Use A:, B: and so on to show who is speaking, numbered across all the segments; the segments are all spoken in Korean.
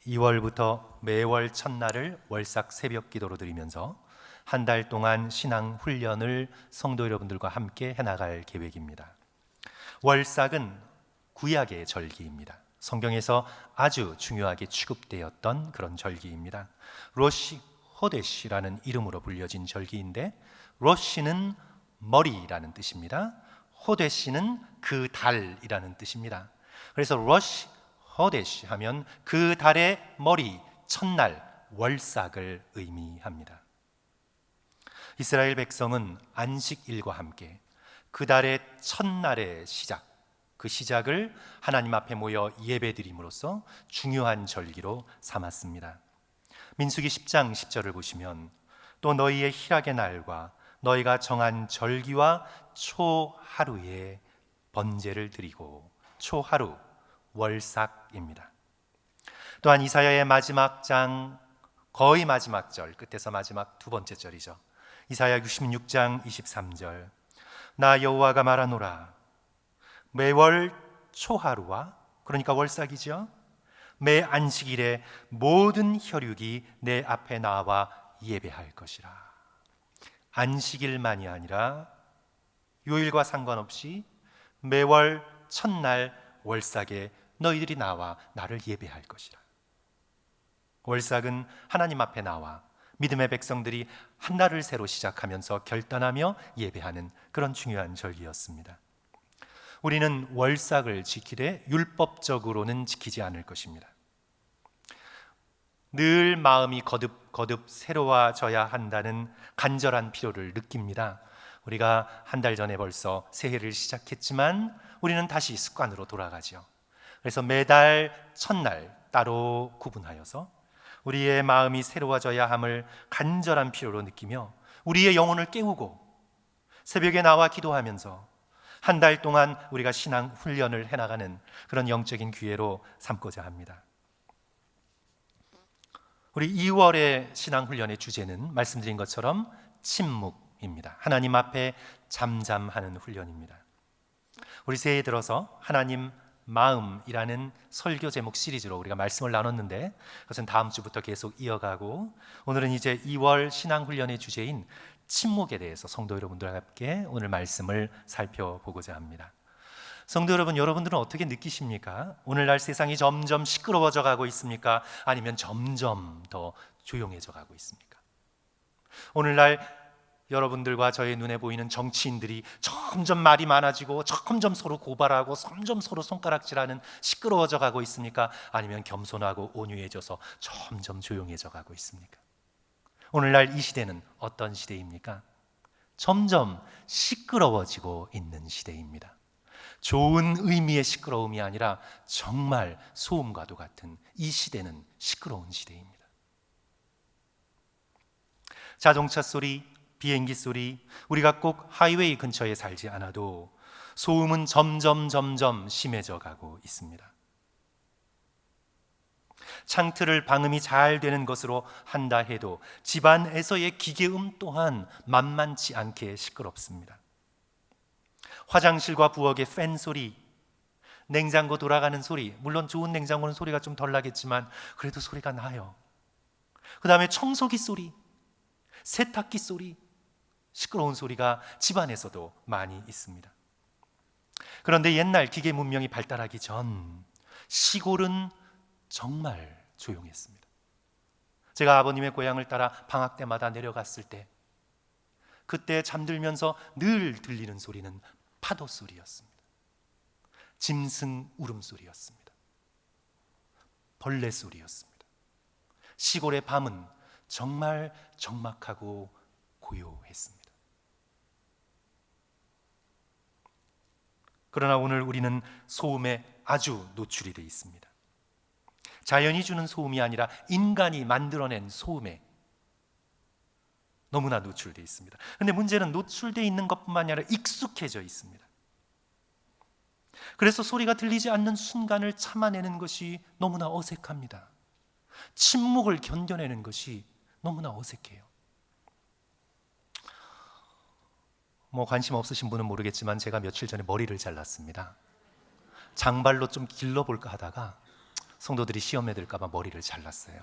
A: 2월부터 매월 첫날을 월삭 새벽 기도로 드리면서 한 달 동안 신앙 훈련을 성도 여러분들과 함께 해나갈 계획입니다. 월삭은 구약의 절기입니다. 성경에서 아주 중요하게 취급되었던 그런 절기입니다. 로시 호데시라는 이름으로 불려진 절기인데, 로시는 머리라는 뜻입니다. 호데시는 그 달이라는 뜻입니다. 그래서 로시 호데시 하면 그 달의 머리, 첫날, 월삭을 의미합니다. 이스라엘 백성은 안식일과 함께 그 달의 첫날의 시작, 그 시작을 하나님 앞에 모여 예배드림으로써 중요한 절기로 삼았습니다. 민수기 10장 10절을 보시면, 또 너희의 희락의 날과 너희가 정한 절기와 초하루에 번제를 드리고, 초하루, 월삭입니다. 또한 이사야의 마지막 장, 거의 마지막 절, 끝에서 마지막 두 번째 절이죠. 이사야 66장 23절, 나 여호와가 말하노라, 매월 초하루와, 그러니까 월삭이죠, 매 안식일에 모든 혈육이 내 앞에 나와 예배할 것이라. 안식일만이 아니라 요일과 상관없이 매월 첫날 월삭에 너희들이 나와 나를 예배할 것이라. 월삭은 하나님 앞에 나와 믿음의 백성들이 한 달을 새로 시작하면서 결단하며 예배하는 그런 중요한 절기였습니다. 우리는 월삭을 지키되 율법적으로는 지키지 않을 것입니다. 늘 마음이 거듭 새로워져야 한다는 간절한 필요를 느낍니다. 우리가 한 달 전에 벌써 새해를 시작했지만 우리는 다시 습관으로 돌아가죠. 그래서 매달 첫날 따로 구분하여서 우리의 마음이 새로워져야 함을 간절한 필요로 느끼며 우리의 영혼을 깨우고 새벽에 나와 기도하면서 한 달 동안 우리가 신앙 훈련을 해나가는 그런 영적인 기회로 삼고자 합니다. 우리 2월의 신앙 훈련의 주제는 말씀드린 것처럼 침묵입니다. 하나님 앞에 잠잠하는 훈련입니다. 우리 새해 들어서 하나님 마음이라는 설교 제목 시리즈로 우리가 말씀을 나눴는데, 그것은 다음 주부터 계속 이어가고, 오늘은 이제 2월 신앙 훈련의 주제인 침묵에 대해서 성도 여러분들과 함께 오늘 말씀을 살펴보고자 합니다. 성도 여러분, 여러분들은 어떻게 느끼십니까? 오늘날 세상이 점점 시끄러워져 가고 있습니까? 아니면 점점 더 조용해져 가고 있습니까? 오늘날 여러분들과 저의 눈에 보이는 정치인들이 점점 말이 많아지고 점점 서로 고발하고 점점 서로 손가락질하는 시끄러워져 가고 있습니까? 아니면 겸손하고 온유해져서 점점 조용해져 가고 있습니까? 오늘날 이 시대는 어떤 시대입니까? 점점 시끄러워지고 있는 시대입니다. 좋은 의미의 시끄러움이 아니라 정말 소음과도 같은 이 시대는 시끄러운 시대입니다. 자동차 소리, 비행기 소리, 우리가 꼭 하이웨이 근처에 살지 않아도 소음은 점점 심해져 가고 있습니다. 창틀을 방음이 잘 되는 것으로 한다 해도 집안에서의 기계음 또한 만만치 않게 시끄럽습니다. 화장실과 부엌의 팬 소리, 냉장고 돌아가는 소리, 물론 좋은 냉장고는 소리가 좀 덜 나겠지만 그래도 소리가 나요. 그 다음에 청소기 소리, 세탁기 소리, 시끄러운 소리가 집안에서도 많이 있습니다. 그런데 옛날 기계 문명이 발달하기 전 시골은 정말 조용했습니다. 제가 아버님의 고향을 따라 방학 때마다 내려갔을 때, 그때 잠들면서 늘 들리는 소리는 파도 소리였습니다. 짐승 울음소리였습니다. 벌레 소리였습니다. 시골의 밤은 정말 적막하고 고요했습니다. 그러나 오늘 우리는 소음에 아주 노출이 되어 있습니다. 자연이 주는 소음이 아니라 인간이 만들어낸 소음에 너무나 노출되어 있습니다. 그런데 문제는 노출되어 있는 것뿐만 아니라 익숙해져 있습니다. 그래서 소리가 들리지 않는 순간을 참아내는 것이 너무나 어색합니다. 침묵을 견뎌내는 것이 너무나 어색해요. 관심 없으신 분은 모르겠지만 제가 며칠 전에 머리를 잘랐습니다. 장발로 좀 길러볼까 하다가 성도들이 시험에 들까 봐 머리를 잘랐어요.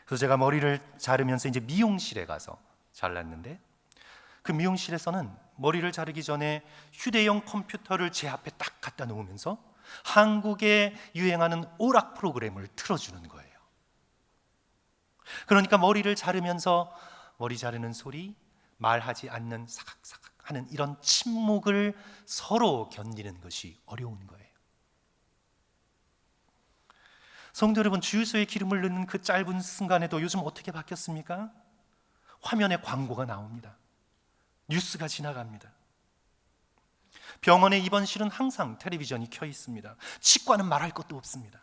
A: 그래서 제가 머리를 자르면서 이제 미용실에 가서 잘랐는데, 그 미용실에서는 머리를 자르기 전에 휴대용 컴퓨터를 제 앞에 딱 갖다 놓으면서 한국에 유행하는 오락 프로그램을 틀어주는 거예요. 그러니까 머리를 자르면서 머리 자르는 소리, 말하지 않는 사각사각 하는 이런 침묵을 서로 견디는 것이 어려운 거예요. 성도 여러분, 주유소에 기름을 넣는 그 짧은 순간에도 요즘 어떻게 바뀌었습니까? 화면에 광고가 나옵니다. 뉴스가 지나갑니다. 병원의 입원실은 항상 텔레비전이 켜 있습니다. 치과는 말할 것도 없습니다.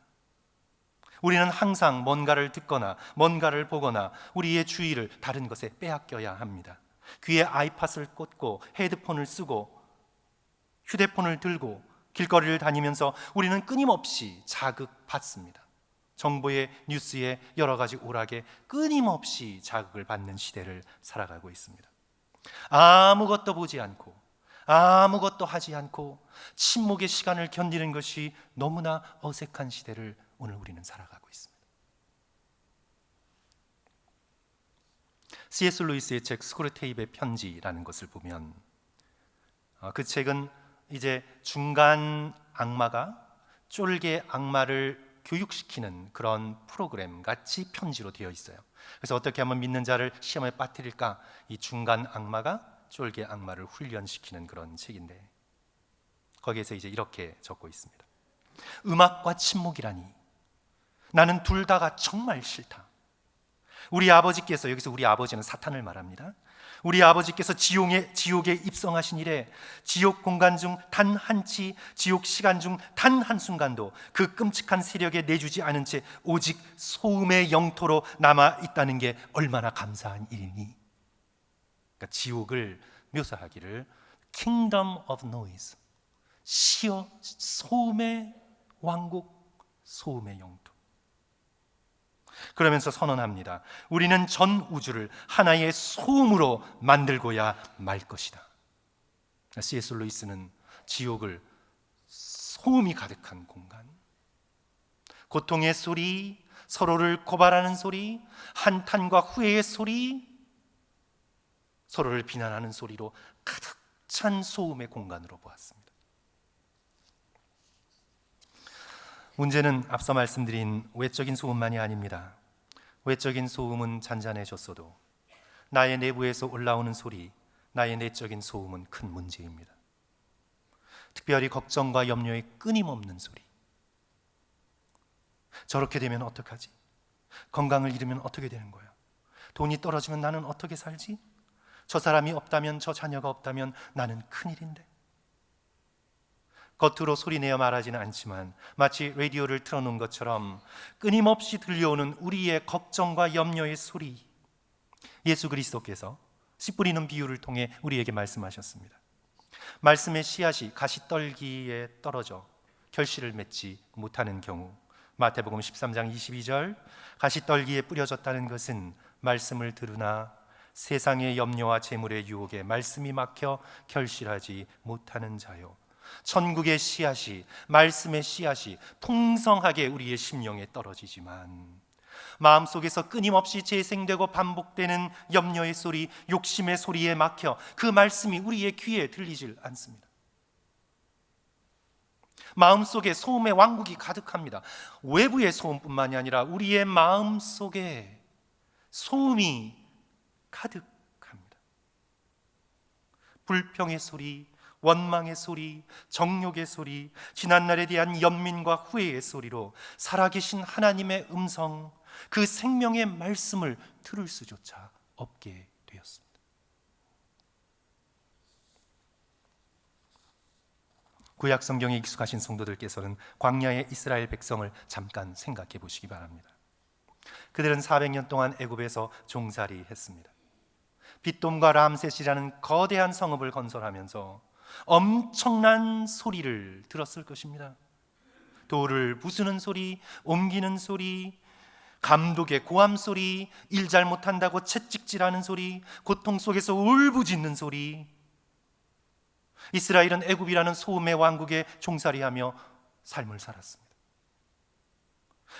A: 우리는 항상 뭔가를 듣거나 뭔가를 보거나 우리의 주의를 다른 것에 빼앗겨야 합니다. 귀에 아이팟을 꽂고 헤드폰을 쓰고 휴대폰을 들고 길거리를 다니면서 우리는 끊임없이 자극받습니다. 정보의 뉴스에 여러 가지 오락에 끊임없이 자극을 받는 시대를 살아가고 있습니다. 아무것도 보지 않고 아무것도 하지 않고 침묵의 시간을 견디는 것이 너무나 어색한 시대를 오늘 우리는 살아가고 있습니다. C.S. 루이스의 책 스크루테이프의 편지라는 것을 보면 그 책은 이제 중간 악마가 쫄개 악마를 교육시키는 그런 프로그램 같이 편지로 되어 있어요. 그래서 어떻게 하면 믿는 자를 시험에 빠뜨릴까, 이 중간 악마가 쫄개 악마를 훈련시키는 그런 책인데, 거기에서 이제 이렇게 적고 있습니다. 음악과 침묵이라니, 나는 둘 다가 정말 싫다. 우리 아버지께서, 여기서 우리 아버지는 사탄을 말합니다. 우리 아버지께서 지옥에 입성하신 이래 지옥 공간 중 단 한치, 지옥 시간 중 단 한순간도 그 끔찍한 세력에 내주지 않은 채 오직 소음의 영토로 남아 있다는 게 얼마나 감사한 일이니. 그러니까 지옥을 묘사하기를 Kingdom of Noise, 소음의 왕국, 소음의 영토. 그러면서 선언합니다. 우리는 전 우주를 하나의 소음으로 만들고야 말 것이다. C.S. 루이스는 지옥을 소음이 가득한 공간, 고통의 소리, 서로를 고발하는 소리, 한탄과 후회의 소리, 서로를 비난하는 소리로 가득 찬 소음의 공간으로 보았습니다. 문제는 앞서 말씀드린 외적인 소음만이 아닙니다. 외적인 소음은 잔잔해졌어도 나의 내부에서 올라오는 소리, 나의 내적인 소음은 큰 문제입니다. 특별히 걱정과 염려의 끊임없는 소리. 저렇게 되면 어떡하지? 건강을 잃으면 어떻게 되는 거야? 돈이 떨어지면 나는 어떻게 살지? 저 사람이 없다면, 저 자녀가 없다면 나는 큰일인데. 겉으로 소리내어 말하지는 않지만 마치 라디오를 틀어놓은 것처럼 끊임없이 들려오는 우리의 걱정과 염려의 소리, 예수 그리스도께서 씨 뿌리는 비유를 통해 우리에게 말씀하셨습니다. 말씀의 씨앗이 가시떨기에 떨어져 결실을 맺지 못하는 경우, 마태복음 13장 22절, 가시떨기에 뿌려졌다는 것은 말씀을 들으나 세상의 염려와 재물의 유혹에 말씀이 막혀 결실하지 못하는 자요, 천국의 씨앗이, 말씀의 씨앗이 풍성하게 우리의 심령에 떨어지지만 마음속에서 끊임없이 재생되고 반복되는 염려의 소리, 욕심의 소리에 막혀 그 말씀이 우리의 귀에 들리질 않습니다. 마음속에 소음의 왕국이 가득합니다. 외부의 소음뿐만이 아니라 우리의 마음속에 소음이 가득합니다. 불평의 소리, 원망의 소리, 정욕의 소리, 지난날에 대한 연민과 후회의 소리로 살아계신 하나님의 음성, 그 생명의 말씀을 들을 수조차 없게 되었습니다. 구약 성경에 익숙하신 성도들께서는 광야의 이스라엘 백성을 잠깐 생각해 보시기 바랍니다. 그들은 400년 동안 애굽에서 종살이 했습니다. 빗돔과 람셋이라는 거대한 성읍을 건설하면서 엄청난 소리를 들었을 것입니다. 돌을 부수는 소리, 옮기는 소리, 감독의 고함 소리, 일 잘못한다고 채찍질하는 소리, 고통 속에서 울부짖는 소리. 이스라엘은 애굽이라는 소음의 왕국에 종살이하며 삶을 살았습니다.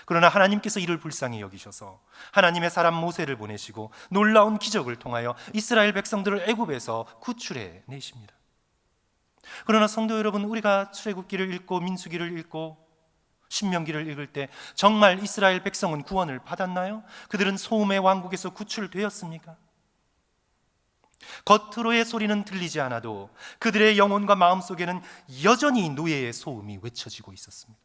A: 그러나 하나님께서 이를 불쌍히 여기셔서 하나님의 사람 모세를 보내시고 놀라운 기적을 통하여 이스라엘 백성들을 애굽에서 구출해 내십니다. 그러나 성도 여러분, 우리가 출애굽기를 읽고 민수기를 읽고 신명기를 읽을 때 정말 이스라엘 백성은 구원을 받았나요? 그들은 소음의 왕국에서 구출되었습니까? 겉으로의 소리는 들리지 않아도 그들의 영혼과 마음속에는 여전히 노예의 소음이 외쳐지고 있었습니다.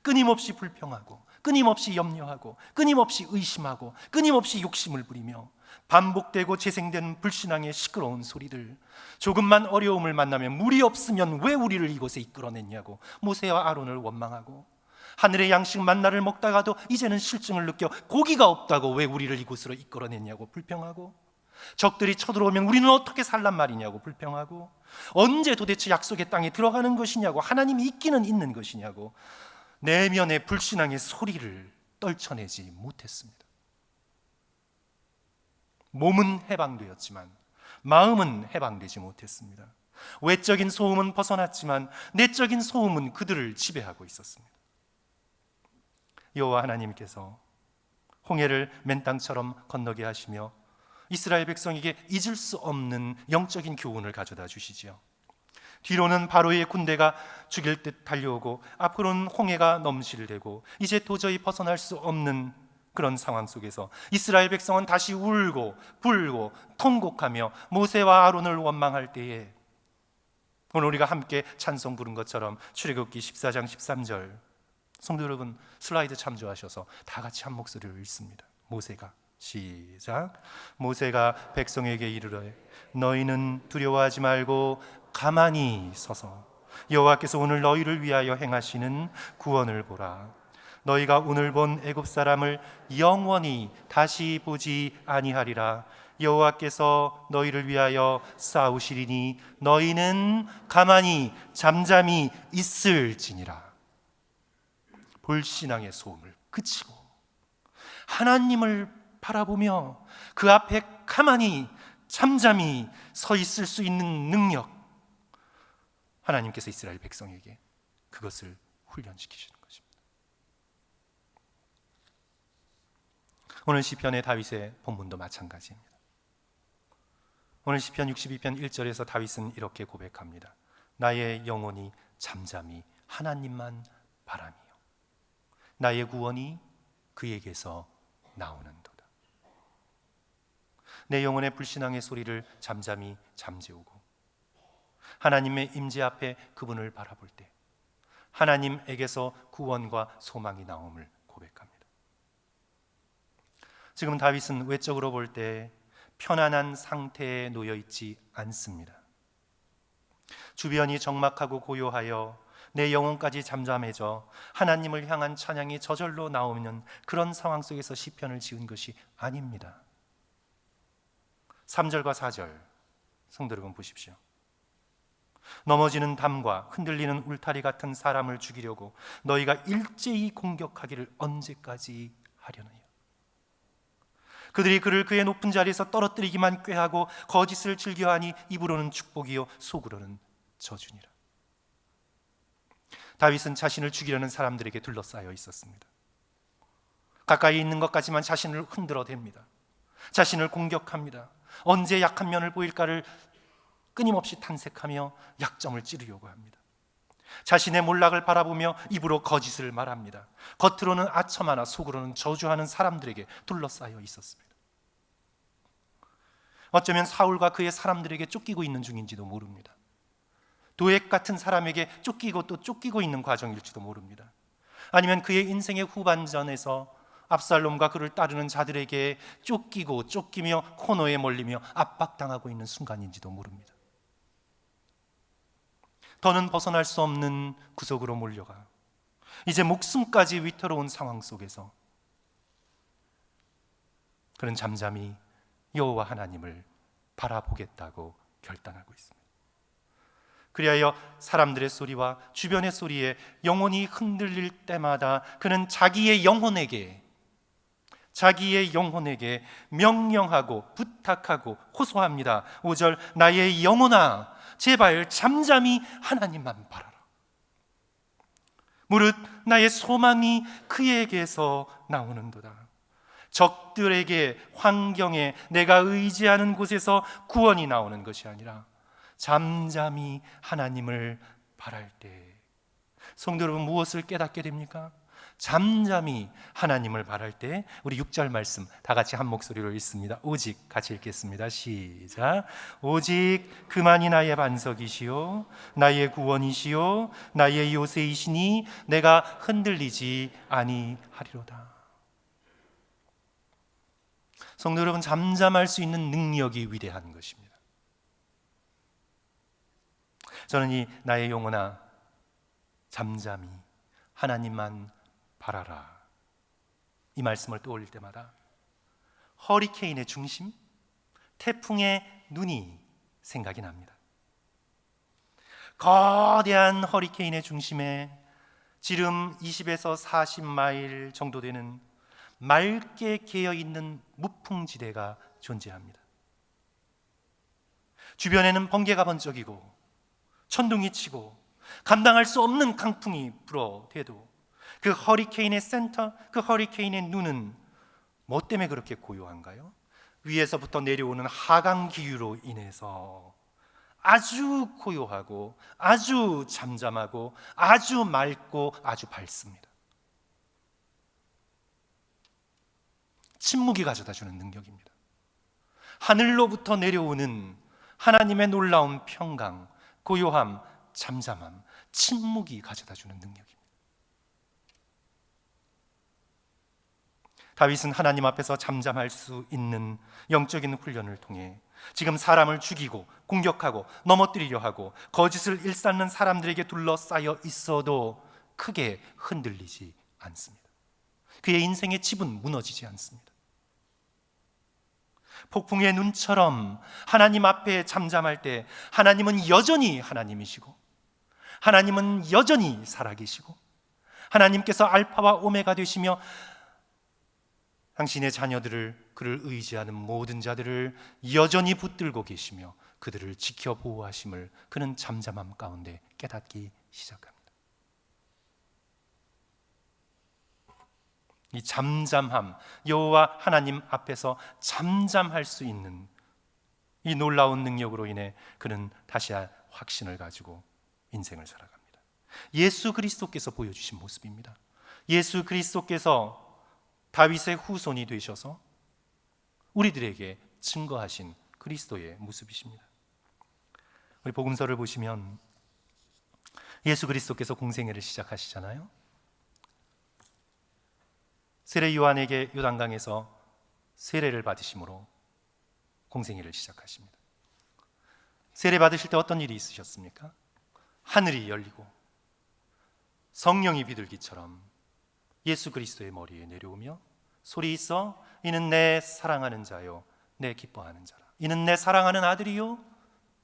A: 끊임없이 불평하고, 끊임없이 염려하고, 끊임없이 의심하고, 끊임없이 욕심을 부리며 반복되고 재생되는 불신앙의 시끄러운 소리들, 조금만 어려움을 만나면 물이 없으면 왜 우리를 이곳에 이끌어냈냐고 모세와 아론을 원망하고, 하늘의 양식 만나를 먹다가도 이제는 실증을 느껴 고기가 없다고 왜 우리를 이곳으로 이끌어냈냐고 불평하고, 적들이 쳐들어오면 우리는 어떻게 살란 말이냐고 불평하고, 언제 도대체 약속의 땅에 들어가는 것이냐고, 하나님이 있기는 있는 것이냐고 내면의 불신앙의 소리를 떨쳐내지 못했습니다. 몸은 해방되었지만 마음은 해방되지 못했습니다. 외적인 소음은 벗어났지만 내적인 소음은 그들을 지배하고 있었습니다. 여호와 하나님께서 홍해를 맨땅처럼 건너게 하시며 이스라엘 백성에게 잊을 수 없는 영적인 교훈을 가져다 주시지요. 뒤로는 바로의 군대가 죽일 듯 달려오고 앞으로는 홍해가 넘실대고 이제 도저히 벗어날 수 없는 그런 상황 속에서 이스라엘 백성은 다시 울고 불고 통곡하며 모세와 아론을 원망할 때에, 오늘 우리가 함께 찬송 부른 것처럼 출애굽기 14장 13절, 성도 여러분 슬라이드 참조하셔서 다 같이 한 목소리로 읽습니다. 모세가, 시작. 모세가 백성에게 이르되 너희는 두려워하지 말고 가만히 서서 여호와께서 오늘 너희를 위하여 행하시는 구원을 보라. 너희가 오늘 본 애굽 사람을 영원히 다시 보지 아니하리라. 여호와께서 너희를 위하여 싸우시리니 너희는 가만히 잠잠히 있을지니라. 불신앙의 소음을 그치고 하나님을 바라보며 그 앞에 가만히 잠잠히 서 있을 수 있는 능력, 하나님께서 이스라엘 백성에게 그것을 훈련시키시는 것입니다. 오늘 시편의 다윗의 본문도 마찬가지입니다. 오늘 시편 62편 1절에서 다윗은 이렇게 고백합니다. 나의 영혼이 잠잠히 하나님만 바라며 나의 구원이 그에게서 나오는도다. 내 영혼의 불신앙의 소리를 잠잠히 잠재우고 하나님의 임재 앞에 그분을 바라볼 때 하나님에게서 구원과 소망이 나옴을 고백합니다. 지금 다윗은 외적으로 볼 때 편안한 상태에 놓여 있지 않습니다. 주변이 적막하고 고요하여 내 영혼까지 잠잠해져 하나님을 향한 찬양이 저절로 나오는 그런 상황 속에서 시편을 지은 것이 아닙니다. 3절과 4절 성도 여러분 보십시오. 넘어지는 담과 흔들리는 울타리 같은 사람을 죽이려고 너희가 일제히 공격하기를 언제까지 하려느냐. 그들이 그를 그의 높은 자리에서 떨어뜨리기만 꾀하고 거짓을 즐겨하니 입으로는 축복이요 속으로는 저주니라. 다윗은 자신을 죽이려는 사람들에게 둘러싸여 있었습니다. 가까이 있는 것까지만 자신을 흔들어댑니다. 자신을 공격합니다. 언제 약한 면을 보일까를 끊임없이 탐색하며 약점을 찌르려고 합니다. 자신의 몰락을 바라보며 입으로 거짓을 말합니다. 겉으로는 아첨하나 속으로는 저주하는 사람들에게 둘러싸여 있었습니다. 어쩌면 사울과 그의 사람들에게 쫓기고 있는 중인지도 모릅니다. 도액 같은 사람에게 쫓기고 또 쫓기고 있는 과정일지도 모릅니다. 아니면 그의 인생의 후반전에서 압살롬과 그를 따르는 자들에게 쫓기고 쫓기며 코너에 몰리며 압박당하고 있는 순간인지도 모릅니다. 더는 벗어날 수 없는 구석으로 몰려가 이제 목숨까지 위태로운 상황 속에서 그는 잠잠히 여호와 하나님을 바라보겠다고 결단하고 있습니다. 그리하여 사람들의 소리와 주변의 소리에 영혼이 흔들릴 때마다 그는 자기의 영혼에게 명령하고 부탁하고 호소합니다. 5절, 나의 영혼아 제발 잠잠히 하나님만 바라라. 무릇 나의 소망이 그에게서 나오는도다. 적들에게, 환경에, 내가 의지하는 곳에서 구원이 나오는 것이 아니라 잠잠히 하나님을 바랄 때, 성도 여러분, 무엇을 깨닫게 됩니까? 잠잠히 하나님을 바랄 때. 우리 6절 말씀 다 같이 한 목소리로 읽습니다. 오직, 같이 읽겠습니다. 시작. 오직 그만이 나의 반석이시요 나의 구원이시요 나의 요새이시니 내가 흔들리지 아니하리로다. 성도 여러분, 잠잠할 수 있는 능력이 위대한 것입니다. 저는 이 나의 영혼아 잠잠히 하나님만 바라라, 이 말씀을 떠올릴 때마다 허리케인의 중심, 태풍의 눈이 생각이 납니다. 거대한 허리케인의 중심에 지름 20에서 40마일 정도 되는 맑게 개어있는 무풍지대가 존재합니다. 주변에는 번개가 번쩍이고 천둥이 치고 감당할 수 없는 강풍이 불어대도 그 허리케인의 센터, 그 허리케인의 눈은 뭐 때문에 그렇게 고요한가요? 위에서부터 내려오는 하강 기류로 인해서 아주 고요하고 아주 잠잠하고 아주 맑고 아주 밝습니다. 침묵이 가져다주는 능력입니다. 하늘로부터 내려오는 하나님의 놀라운 평강, 고요함, 잠잠함, 침묵이 가져다주는 능력입니다. 다윗은 하나님 앞에서 잠잠할 수 있는 영적인 훈련을 통해 지금 사람을 죽이고 공격하고 넘어뜨리려 하고 거짓을 일삼는 사람들에게 둘러싸여 있어도 크게 흔들리지 않습니다. 그의 인생의 집은 무너지지 않습니다. 폭풍의 눈처럼 하나님 앞에 잠잠할 때 하나님은 여전히 하나님이시고 하나님은 여전히 살아계시고 하나님께서 알파와 오메가 되시며 당신의 자녀들을, 그를 의지하는 모든 자들을 여전히 붙들고 계시며 그들을 지켜 보호하심을 그는 잠잠함 가운데 깨닫기 시작합니다. 이 잠잠함, 여호와 하나님 앞에서 잠잠할 수 있는 이 놀라운 능력으로 인해 그는 다시 확신을 가지고 인생을 살아갑니다. 예수 그리스도께서 보여주신 모습입니다. 예수 그리스도께서 다윗의 후손이 되셔서 우리들에게 증거하신 그리스도의 모습이십니다. 우리 복음서를 보시면 예수 그리스도께서 공생애를 시작하시잖아요. 세례 요한에게 요단강에서 세례를 받으심으로 공생애를 시작하십니다. 세례 받으실 때 어떤 일이 있으셨습니까? 하늘이 열리고 성령이 비둘기처럼 예수 그리스도의 머리에 내려오며 소리 있어 이는 내 사랑하는 자요 내 기뻐하는 자라. 이는 내 사랑하는 아들이요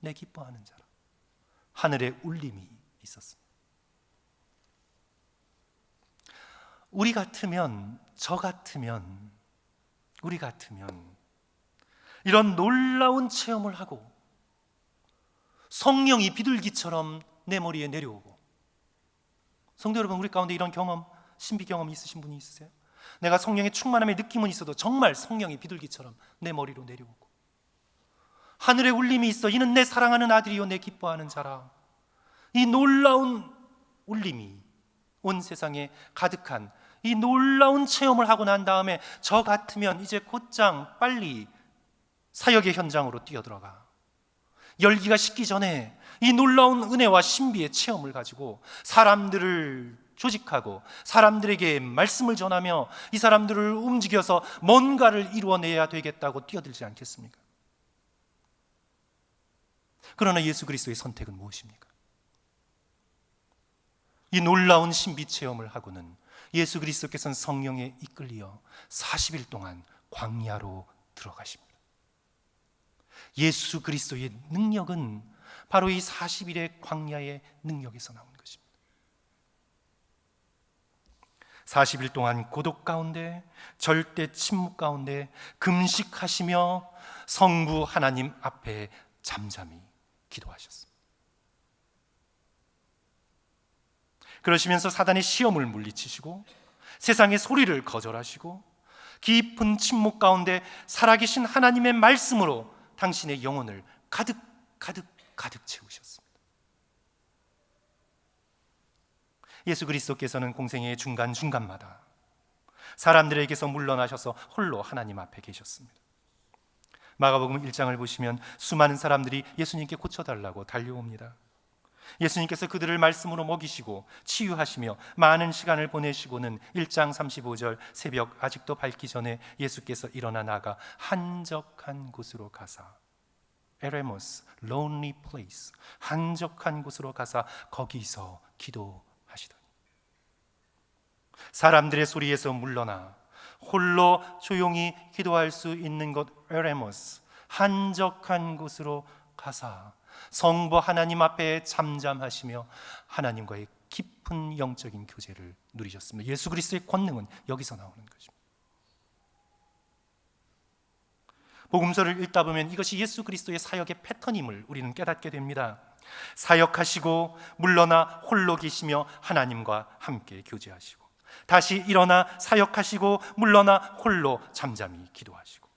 A: 내 기뻐하는 자라. 하늘의 울림이 있었습니다. 우리 같으면, 저 같으면, 우리 같으면 이런 놀라운 체험을 하고 성령이 비둘기처럼 내 머리에 내려오고, 성도 여러분, 우리 가운데 이런 경험, 신비 경험 있으신 분이 있으세요? 내가 성령의 충만함의 느낌은 있어도 정말 성령이 비둘기처럼 내 머리로 내려오고 하늘의 울림이 있어 이는 내 사랑하는 아들이요 내 기뻐하는 자라. 이 놀라운 울림이 온 세상에 가득한 이 놀라운 체험을 하고 난 다음에 저 같으면 이제 곧장 빨리 사역의 현장으로 뛰어들어가 열기가 식기 전에 이 놀라운 은혜와 신비의 체험을 가지고 사람들을 조직하고 사람들에게 말씀을 전하며 이 사람들을 움직여서 뭔가를 이루어내야 되겠다고 뛰어들지 않겠습니까? 그러나 예수 그리스도의 선택은 무엇입니까? 이 놀라운 신비 체험을 하고는 예수 그리스도께서는 성령에 이끌려 40일 동안 광야로 들어가십니다. 예수 그리스도의 능력은 바로 이 40일의 광야의 능력에서 나온 것입니다. 40일 동안 고독 가운데, 절대 침묵 가운데 금식하시며 성부 하나님 앞에 잠잠히 기도하셨습니다. 그러시면서 사단의 시험을 물리치시고 세상의 소리를 거절하시고 깊은 침묵 가운데 살아계신 하나님의 말씀으로 당신의 영혼을 가득 채우셨습니다. 예수 그리스도께서는 공생의 중간중간마다 사람들에게서 물러나셔서 홀로 하나님 앞에 계셨습니다. 마가복음 1장을 보시면 수많은 사람들이 예수님께 고쳐달라고 달려옵니다. 예수님께서 그들을 말씀으로 먹이시고 치유하시며 많은 시간을 보내시고는 1장 35절 새벽 아직도 밝기 전에 예수께서 일어나 나가 한적한 곳으로 가사, 에레모스, lonely place, 한적한 곳으로 가사 거기서 기도하시더니 사람들의 소리에서 물러나 홀로 조용히 기도할 수 있는 곳 에레모스, 한적한 곳으로 가사 성부 하나님 앞에 잠잠하시며 하나님과의 깊은 영적인 교제를 누리셨습니다. 예수 그리스도의 권능은 여기서 나오는 것입니다. 복음서를 읽다 보면 이것이 예수 그리스도의 사역의 패턴임을 우리는 깨닫게 됩니다. 사역하시고 물러나 홀로 계시며 하나님과 함께 교제하시고 다시 일어나 사역하시고 물러나 홀로 잠잠히 기도하시고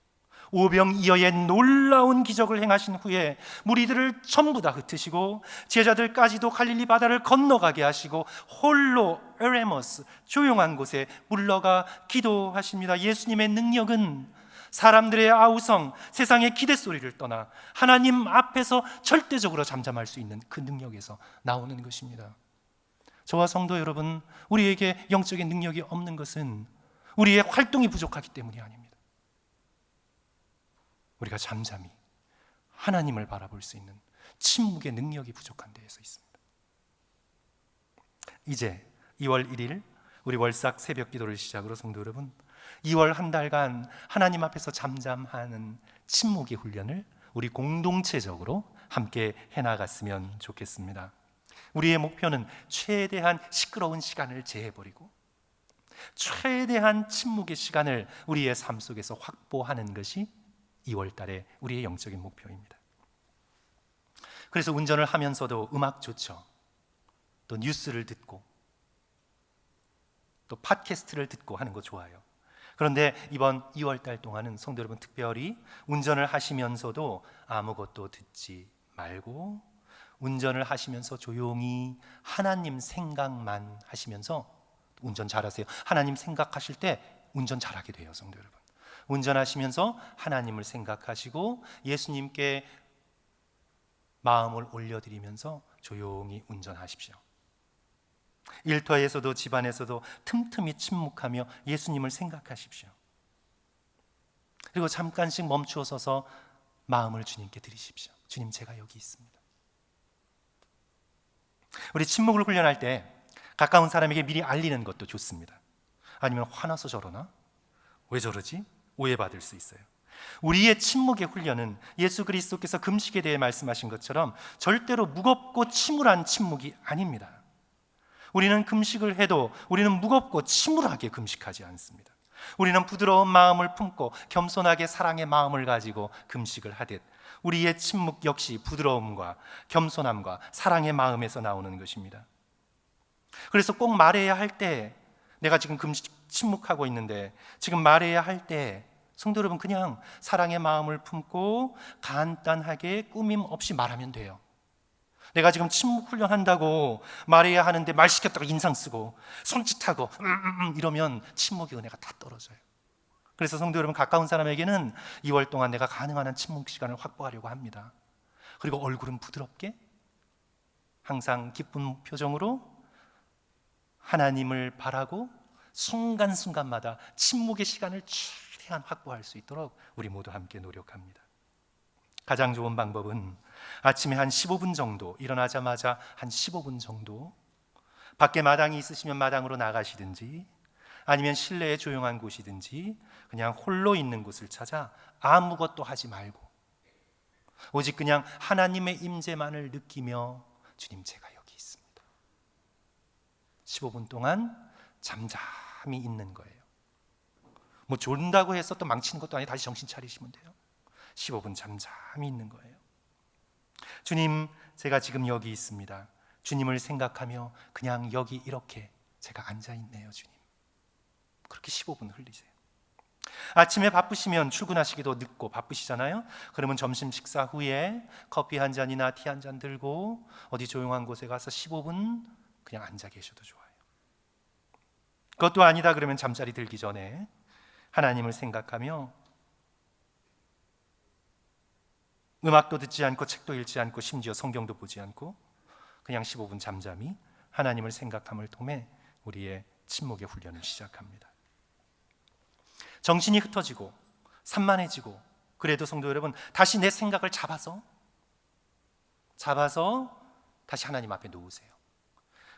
A: 오병이어의 놀라운 기적을 행하신 후에 무리들을 전부 다 흩으시고 제자들까지도 갈릴리 바다를 건너가게 하시고 홀로 에레모스 조용한 곳에 물러가 기도하십니다. 예수님의 능력은 사람들의 아우성, 세상의 기대 소리를 떠나 하나님 앞에서 절대적으로 잠잠할 수 있는 그 능력에서 나오는 것입니다. 저와 성도 여러분, 우리에게 영적인 능력이 없는 것은 우리의 활동이 부족하기 때문이 아닙니다. 우리가 잠잠히 하나님을 바라볼 수 있는 침묵의 능력이 부족한 데에서 있습니다. 이제 2월 1일 우리 월삭 새벽 기도를 시작으로 성도 여러분, 2월 한 달간 하나님 앞에서 잠잠하는 침묵의 훈련을 우리 공동체적으로 함께 해나갔으면 좋겠습니다. 우리의 목표는 최대한 시끄러운 시간을 제해버리고 최대한 침묵의 시간을 우리의 삶 속에서 확보하는 것이 2월 달에 우리의 영적인 목표입니다. 그래서 운전을 하면서도 음악 좋죠. 또 뉴스를 듣고 또 팟캐스트를 듣고 하는 거 좋아요. 그런데 이번 2월 달 동안은 성도 여러분 특별히 운전을 하시면서도 아무것도 듣지 말고 운전을 하시면서 조용히 하나님 생각만 하시면서 운전 잘하세요. 하나님 생각하실 때 운전 잘하게 돼요, 성도 여러분. 운전하시면서 하나님을 생각하시고 예수님께 마음을 올려드리면서 조용히 운전하십시오. 일터에서도 집안에서도 틈틈이 침묵하며 예수님을 생각하십시오. 그리고 잠깐씩 멈추어 서서 마음을 주님께 드리십시오. 주님, 제가 여기 있습니다. 우리 침묵을 훈련할 때 가까운 사람에게 미리 알리는 것도 좋습니다. 아니면 화나서 저러나? 왜 저러지? 오해받을 수 있어요. 우리의 침묵의 훈련은 예수 그리스도께서 금식에 대해 말씀하신 것처럼 절대로 무겁고 침울한 침묵이 아닙니다. 우리는 금식을 해도 우리는 무겁고 침울하게 금식하지 않습니다. 우리는 부드러운 마음을 품고 겸손하게 사랑의 마음을 가지고 금식을 하듯 우리의 침묵 역시 부드러움과 겸손함과 사랑의 마음에서 나오는 것입니다. 그래서 꼭 말해야 할 때, 내가 지금 침묵하고 있는데 지금 말해야 할 때 성도 여러분 그냥 사랑의 마음을 품고 간단하게 꾸밈 없이 말하면 돼요. 내가 지금 침묵 훈련한다고 말해야 하는데 말 시켰다가 인상 쓰고 손짓하고 이러면 침묵의 은혜가 다 떨어져요. 그래서 성도 여러분 가까운 사람에게는 2월 동안 내가 가능한 한 침묵 시간을 확보하려고 합니다. 그리고 얼굴은 부드럽게 항상 기쁜 표정으로 하나님을 바라고 순간순간마다 침묵의 시간을 최대한 확보할 수 있도록 우리 모두 함께 노력합니다. 가장 좋은 방법은 아침에 한 15분 정도, 일어나자마자 한 15분 정도 밖에 마당이 있으시면 마당으로 나가시든지 아니면 실내에 조용한 곳이든지 그냥 홀로 있는 곳을 찾아 아무것도 하지 말고 오직 그냥 하나님의 임재만을 느끼며 주님, 제가 여기 있습니다. 15분 동안 잠잠히 있는 거예요. 뭐 졸다고 해서 또 망치는 것도 아니고 다시 정신 차리시면 돼요. 15분 잠잠히 있는 거예요. 주님, 제가 지금 여기 있습니다. 주님을 생각하며 그냥 여기 이렇게 제가 앉아 있네요, 주님. 그렇게 15분 흘리세요. 아침에 바쁘시면 출근하시기도 늦고 바쁘시잖아요. 그러면 점심 식사 후에 커피 한 잔이나 티 한 잔 들고 어디 조용한 곳에 가서 15분 그냥 앉아 계셔도 좋아요. 그것도 아니다 그러면 잠자리 들기 전에 하나님을 생각하며 음악도 듣지 않고 책도 읽지 않고 심지어 성경도 보지 않고 그냥 15분 잠잠히 하나님을 생각함을 통해 우리의 침묵의 훈련을 시작합니다. 정신이 흩어지고 산만해지고 그래도 성도 여러분 다시 내 생각을 잡아서 다시 하나님 앞에 놓으세요.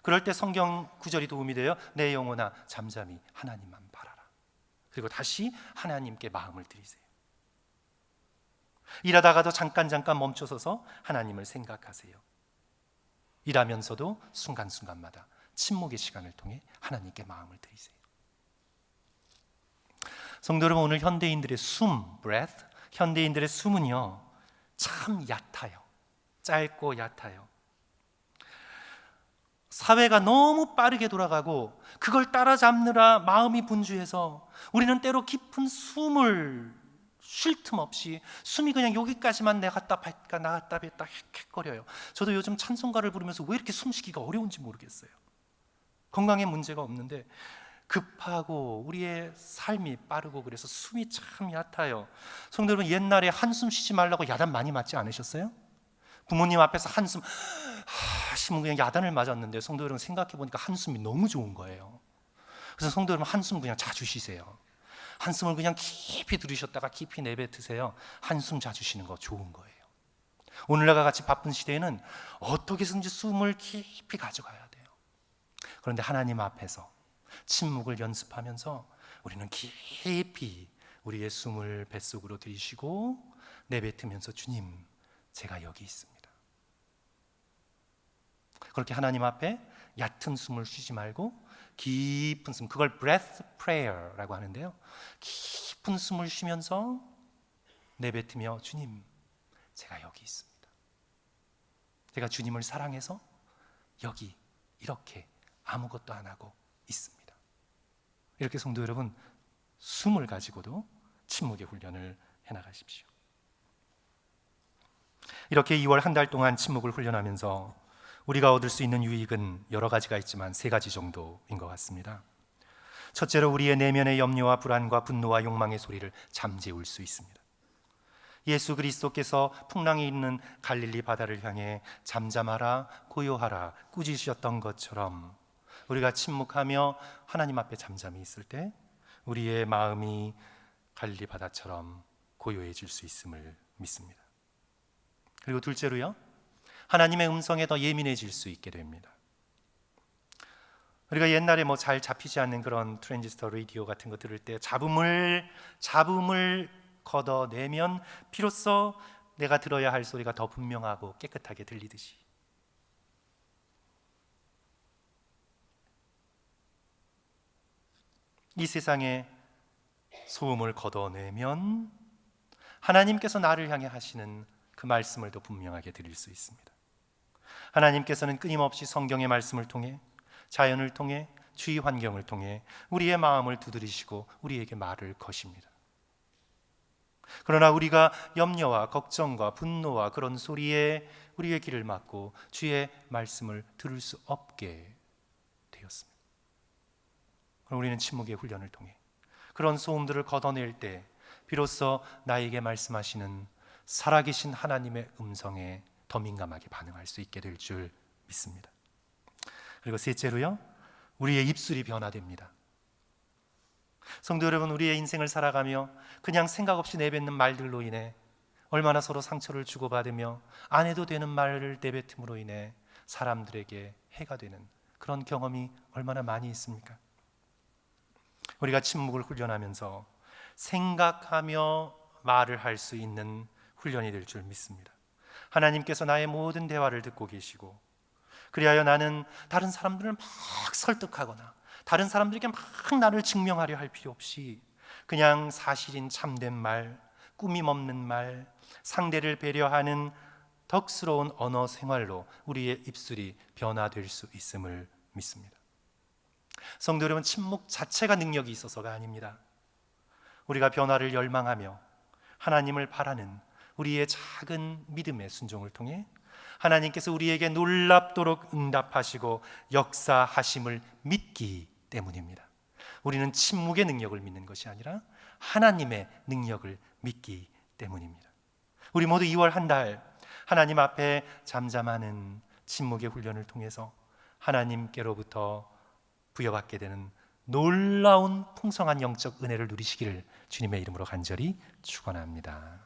A: 그럴 때 성경 구절이 도움이 돼요. 내 영혼아 잠잠히 하나님만 바라라. 그리고 다시 하나님께 마음을 드리세요. 일하다가도 잠깐 멈춰서서 하나님을 생각하세요. 일하면서도 순간순간마다 침묵의 시간을 통해 하나님께 마음을 드리세요. 성도 여러분, 오늘 현대인들의 숨, breath, 현대인들의 숨은요 참 얕아요. 짧고 얕아요. 사회가 너무 빠르게 돌아가고 그걸 따라잡느라 마음이 분주해서 우리는 때로 깊은 숨을 쉴 틈 없이 숨이 그냥 여기까지만 나갔다 뺐다 헥헥거려요. 저도 요즘 찬송가를 부르면서 왜 이렇게 숨쉬기가 어려운지 모르겠어요. 건강에 문제가 없는데 급하고 우리의 삶이 빠르고 그래서 숨이 참 얕아요. 성도 여러분, 옛날에 한숨 쉬지 말라고 야단 많이 맞지 않으셨어요? 부모님 앞에서 한숨 하시면 그냥 야단을 맞았는데 성도 여러분 생각해 보니까 한숨이 너무 좋은 거예요. 그래서 성도 여러분 한숨 그냥 자주 쉬세요. 한숨을 그냥 깊이 들이셨다가 깊이 내뱉으세요. 한숨 자주 쉬는 거 좋은 거예요. 오늘날과 같이 바쁜 시대에는 어떻게 해서든지 숨을 깊이 가져가야 돼요. 그런데 하나님 앞에서 침묵을 연습하면서 우리는 깊이 우리의 숨을 뱃속으로 들이쉬고 내뱉으면서 주님 제가 여기 있습니다. 그렇게 하나님 앞에 얕은 숨을 쉬지 말고 깊은 숨, 그걸 breath prayer라고 하는데요. 깊은 숨을 쉬면서 내뱉으며 주님 제가 여기 있습니다. 제가 주님을 사랑해서 여기 이렇게 아무것도 안 하고 있습니다. 이렇게 성도 여러분 숨을 가지고도 침묵의 훈련을 해나가십시오. 이렇게 2월 한 달 동안 침묵을 훈련하면서 우리가 얻을 수 있는 유익은 여러 가지가 있지만 3가지 정도인 것 같습니다. 첫째로 우리의 내면의 염려와 불안과 분노와 욕망의 소리를 잠재울 수 있습니다. 예수 그리스도께서 풍랑이 있는 갈릴리 바다를 향해 잠잠하라 고요하라 꾸짖으셨던 것처럼 우리가 침묵하며 하나님 앞에 잠잠히 있을 때 우리의 마음이 갈릴리 바다처럼 고요해질 수 있음을 믿습니다. 그리고 둘째로요, 하나님의 음성에 더 예민해질 수 있게 됩니다. 우리가 옛날에 잘 잡히지 않는 그런 트랜지스터 라디오 같은 거 들을 때 잡음을 걷어내면 비로소 내가 들어야 할 소리가 더 분명하고 깨끗하게 들리듯이 이 세상에 소음을 걷어내면 하나님께서 나를 향해 하시는 그 말씀을 더 분명하게 들릴 수 있습니다. 하나님께서는 끊임없이 성경의 말씀을 통해 자연을 통해 주위 환경을 통해 우리의 마음을 두드리시고 우리에게 말을 거십니다. 그러나 우리가 염려와 걱정과 분노와 그런 소리에 우리의 귀를 막고 주의 말씀을 들을 수 없게 되었습니다. 그럼 우리는 침묵의 훈련을 통해 그런 소음들을 걷어낼 때 비로소 나에게 말씀하시는 살아계신 하나님의 음성에 더 민감하게 반응할 수 있게 될 줄 믿습니다. 그리고 셋째로요, 우리의 입술이 변화됩니다. 성도 여러분, 우리의 인생을 살아가며 그냥 생각 없이 내뱉는 말들로 인해 얼마나 서로 상처를 주고받으며 안 해도 되는 말을 내뱉음으로 인해 사람들에게 해가 되는 그런 경험이 얼마나 많이 있습니까? 우리가 침묵을 훈련하면서 생각하며 말을 할 수 있는 훈련이 될 줄 믿습니다. 하나님께서 나의 모든 대화를 듣고 계시고 그리하여 나는 다른 사람들을 막 설득하거나 다른 사람들에게 막 나를 증명하려 할 필요 없이 그냥 사실인 참된 말, 꾸밈 없는 말, 상대를 배려하는 덕스러운 언어 생활로 우리의 입술이 변화될 수 있음을 믿습니다. 성도 여러분, 침묵 자체가 능력이 있어서가 아닙니다. 우리가 변화를 열망하며 하나님을 바라는 우리의 작은 믿음의 순종을 통해 하나님께서 우리에게 놀랍도록 응답하시고 역사하심을 믿기 때문입니다. 우리는 침묵의 능력을 믿는 것이 아니라 하나님의 능력을 믿기 때문입니다. 우리 모두 2월 한 달 하나님 앞에 잠잠하는 침묵의 훈련을 통해서 하나님께로부터 부여받게 되는 놀라운 풍성한 영적 은혜를 누리시기를 주님의 이름으로 간절히 축원합니다.